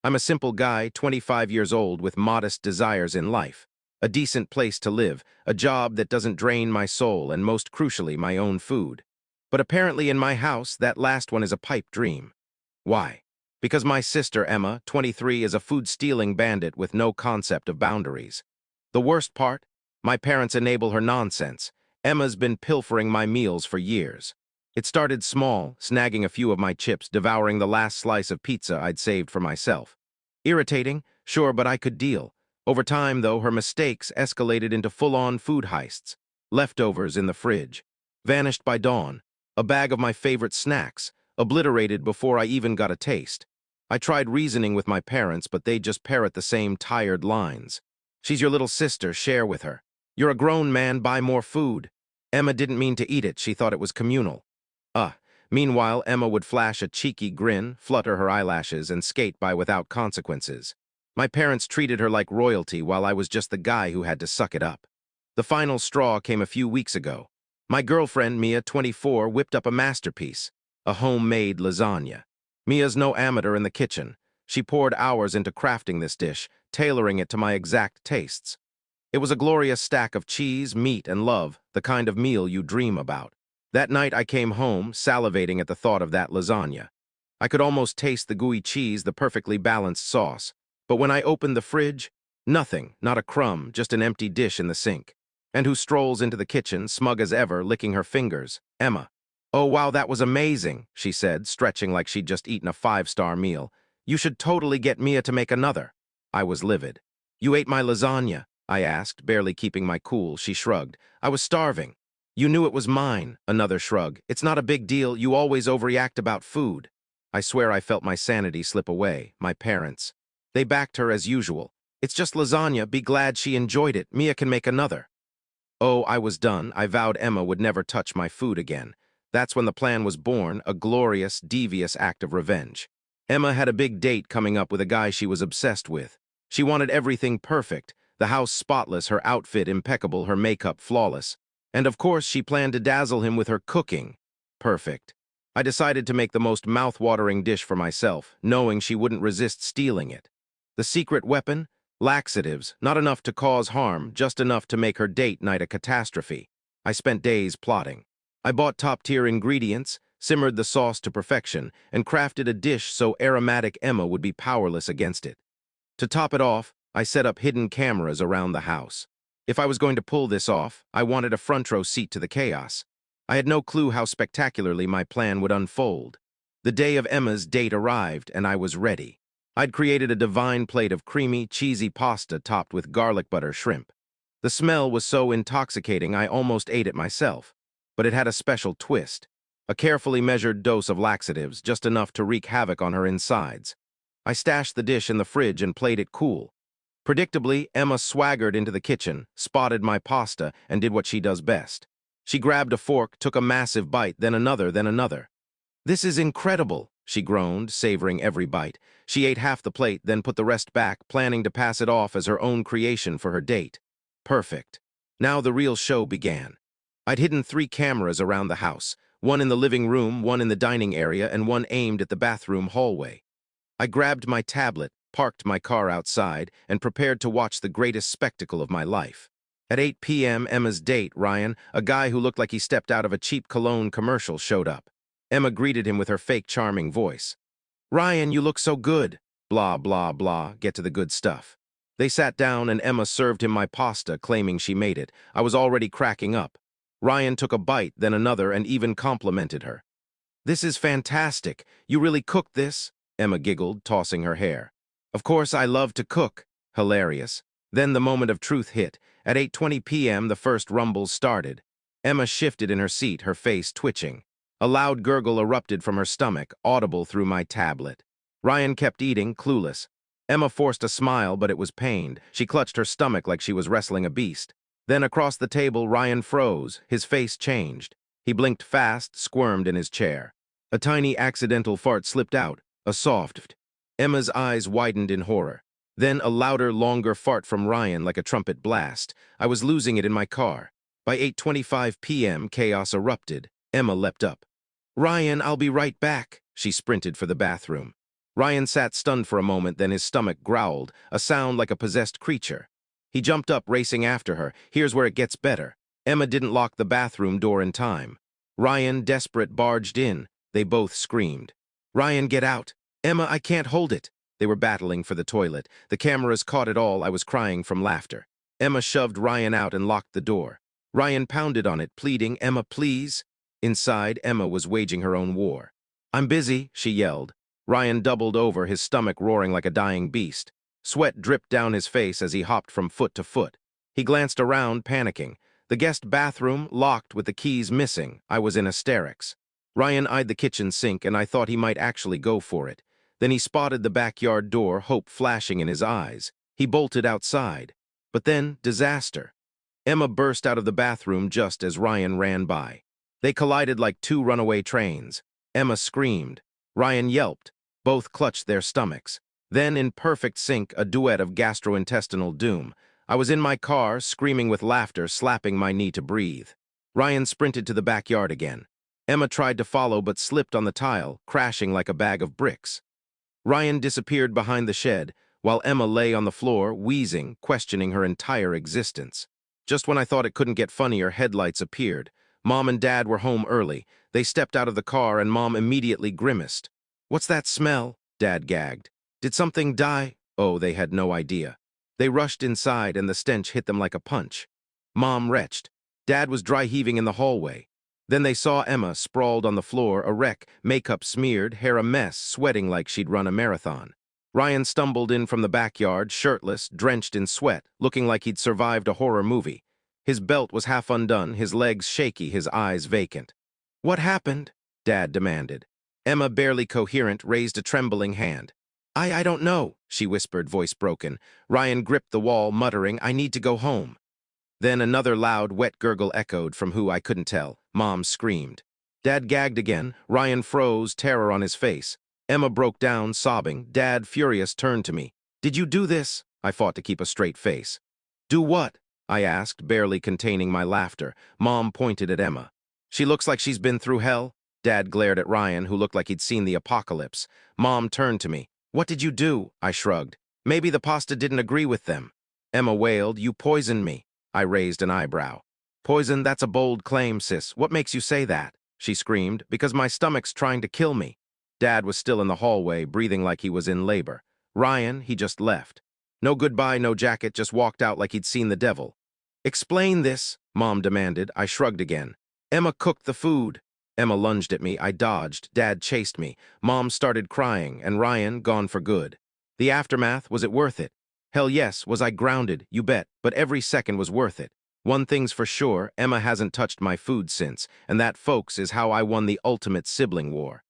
I'm a simple guy, 25 years old, with modest desires in life. A decent place to live, a job that doesn't drain my soul, and most crucially, my own food. But apparently in my house, that last one is a pipe dream. Why? Because my sister, Emma, 23, is a food-stealing bandit with no concept of boundaries. The worst part? My parents enable her nonsense. Emma's been pilfering my meals for years. It started small, snagging a few of my chips, devouring the last slice of pizza I'd saved for myself. Irritating? Sure, but I could deal. Over time, though, her mistakes escalated into full-on food heists. Leftovers in the fridge. Vanished by dawn. A bag of my favorite snacks. Obliterated before I even got a taste. I tried reasoning with my parents, but they just parrot the same tired lines. She's your little sister, share with her. You're a grown man, buy more food. Emma didn't mean to eat it, she thought it was communal. Meanwhile, Emma would flash a cheeky grin, flutter her eyelashes, and skate by without consequences. My parents treated her like royalty while I was just the guy who had to suck it up. The final straw came a few weeks ago. My girlfriend, Mia, 24, whipped up a masterpiece, a homemade lasagna. Mia's no amateur in the kitchen. She poured hours into crafting this dish, tailoring it to my exact tastes. It was a glorious stack of cheese, meat, and love, the kind of meal you dream about. That night I came home, salivating at the thought of that lasagna. I could almost taste the gooey cheese, the perfectly balanced sauce. But when I opened the fridge, nothing, not a crumb, just an empty dish in the sink. And who strolls into the kitchen, smug as ever, licking her fingers? Emma. "Oh, wow, that was amazing," she said, stretching like she'd just eaten a five-star meal. "You should totally get Mia to make another." I was livid. "You ate my lasagna?" I asked, barely keeping my cool. She shrugged. "I was starving." "You knew it was mine." Another shrug. "It's not a big deal. You always overreact about food." I swear I felt my sanity slip away. My parents. They backed her as usual. "It's just lasagna. Be glad she enjoyed it. Mia can make another." Oh, I was done. I vowed Emma would never touch my food again. That's when the plan was born, a glorious, devious act of revenge. Emma had a big date coming up with a guy she was obsessed with. She wanted everything perfect, the house spotless, her outfit impeccable, her makeup flawless. And of course, she planned to dazzle him with her cooking. Perfect. I decided to make the most mouth-watering dish for myself, knowing she wouldn't resist stealing it. The secret weapon? Laxatives, not enough to cause harm, just enough to make her date night a catastrophe. I spent days plotting. I bought top-tier ingredients, simmered the sauce to perfection, and crafted a dish so aromatic Emma would be powerless against it. To top it off, I set up hidden cameras around the house. If I was going to pull this off, I wanted a front-row seat to the chaos. I had no clue how spectacularly my plan would unfold. The day of Emma's date arrived, and I was ready. I'd created a divine plate of creamy, cheesy pasta topped with garlic butter shrimp. The smell was so intoxicating I almost ate it myself. But it had a special twist. A carefully measured dose of laxatives, just enough to wreak havoc on her insides. I stashed the dish in the fridge and played it cool. Predictably, Emma swaggered into the kitchen, spotted my pasta, and did what she does best. She grabbed a fork, took a massive bite, then another, then another. "This is incredible," she groaned, savoring every bite. She ate half the plate, then put the rest back, planning to pass it off as her own creation for her date. Perfect. Now the real show began. I'd hidden 3 cameras around the house, one in the living room, one in the dining area, and one aimed at the bathroom hallway. I grabbed my tablet, parked my car outside, and prepared to watch the greatest spectacle of my life. At 8 p.m., Emma's date, Ryan, a guy who looked like he stepped out of a cheap cologne commercial, showed up. Emma greeted him with her fake charming voice. "Ryan, you look so good." Blah, blah, blah, get to the good stuff. They sat down and Emma served him my pasta, claiming she made it. I was already cracking up. Ryan took a bite, then another, and even complimented her. "This is fantastic. You really cooked this?" Emma giggled, tossing her hair. "Of course, I love to cook." Hilarious. Then the moment of truth hit. At 8:20 p.m., the first rumbles started. Emma shifted in her seat, her face twitching. A loud gurgle erupted from her stomach, audible through my tablet. Ryan kept eating, clueless. Emma forced a smile, but it was pained. She clutched her stomach like she was wrestling a beast. Then across the table, Ryan froze. His face changed. He blinked fast, squirmed in his chair. A tiny accidental fart slipped out, a soft. Emma's eyes widened in horror. Then a louder, longer fart from Ryan like a trumpet blast. I was losing it in my car. By 8:25 p.m., chaos erupted. Emma leapt up. "Ryan, I'll be right back." She sprinted for the bathroom. Ryan sat stunned for a moment, then his stomach growled, a sound like a possessed creature. He jumped up, racing after her. Here's where it gets better. Emma didn't lock the bathroom door in time. Ryan, desperate, barged in. They both screamed. "Ryan, get out! Emma, I can't hold it!" They were battling for the toilet. The cameras caught it all. I was crying from laughter. Emma shoved Ryan out and locked the door. Ryan pounded on it, pleading, "Emma, please." Inside, Emma was waging her own war. "I'm busy," she yelled. Ryan doubled over, his stomach roaring like a dying beast. Sweat dripped down his face as he hopped from foot to foot. He glanced around, panicking. The guest bathroom, locked with the keys missing. I was in hysterics. Ryan eyed the kitchen sink, and I thought he might actually go for it. Then he spotted the backyard door, hope flashing in his eyes. He bolted outside. But then, disaster. Emma burst out of the bathroom just as Ryan ran by. They collided like two runaway trains. Emma screamed. Ryan yelped. Both clutched their stomachs. Then, in perfect sync, a duet of gastrointestinal doom. I was in my car, screaming with laughter, slapping my knee to breathe. Ryan sprinted to the backyard again. Emma tried to follow but slipped on the tile, crashing like a bag of bricks. Ryan disappeared behind the shed, while Emma lay on the floor, wheezing, questioning her entire existence. Just when I thought it couldn't get funnier, headlights appeared. Mom and Dad were home early. They stepped out of the car and Mom immediately grimaced. "What's that smell?" Dad gagged. "Did something die?" Oh, they had no idea. They rushed inside and the stench hit them like a punch. Mom retched. Dad was dry heaving in the hallway. Then they saw Emma sprawled on the floor, a wreck, makeup smeared, hair a mess, sweating like she'd run a marathon. Ryan stumbled in from the backyard, shirtless, drenched in sweat, looking like he'd survived a horror movie. His belt was half undone, his legs shaky, his eyes vacant. "What happened?" Dad demanded. Emma, barely coherent, raised a trembling hand. I don't know," she whispered, voice broken. Ryan gripped the wall, muttering, "I need to go home." Then another loud, wet gurgle echoed from who I couldn't tell. Mom screamed. Dad gagged again. Ryan froze, terror on his face. Emma broke down, sobbing. Dad, furious, turned to me. "Did you do this?" I fought to keep a straight face. "Do what?" I asked, barely containing my laughter. Mom pointed at Emma. "She looks like she's been through hell." Dad glared at Ryan, who looked like he'd seen the apocalypse. Mom turned to me. "What did you do?" I shrugged. "Maybe the pasta didn't agree with them." Emma wailed. "You poisoned me." I raised an eyebrow. "Poison, that's a bold claim, sis. What makes you say that?" She screamed. "Because my stomach's trying to kill me." Dad was still in the hallway, breathing like he was in labor. Ryan, he just left. No goodbye, no jacket, just walked out like he'd seen the devil. "Explain this," Mom demanded. I shrugged again. "Emma cooked the food." Emma lunged at me. I dodged. Dad chased me. Mom started crying, and Ryan gone for good. The aftermath, was it worth it? Hell yes. Was I grounded? You bet. But every second was worth it. One thing's for sure, Emma hasn't touched my food since, and that, folks, is how I won the ultimate sibling war.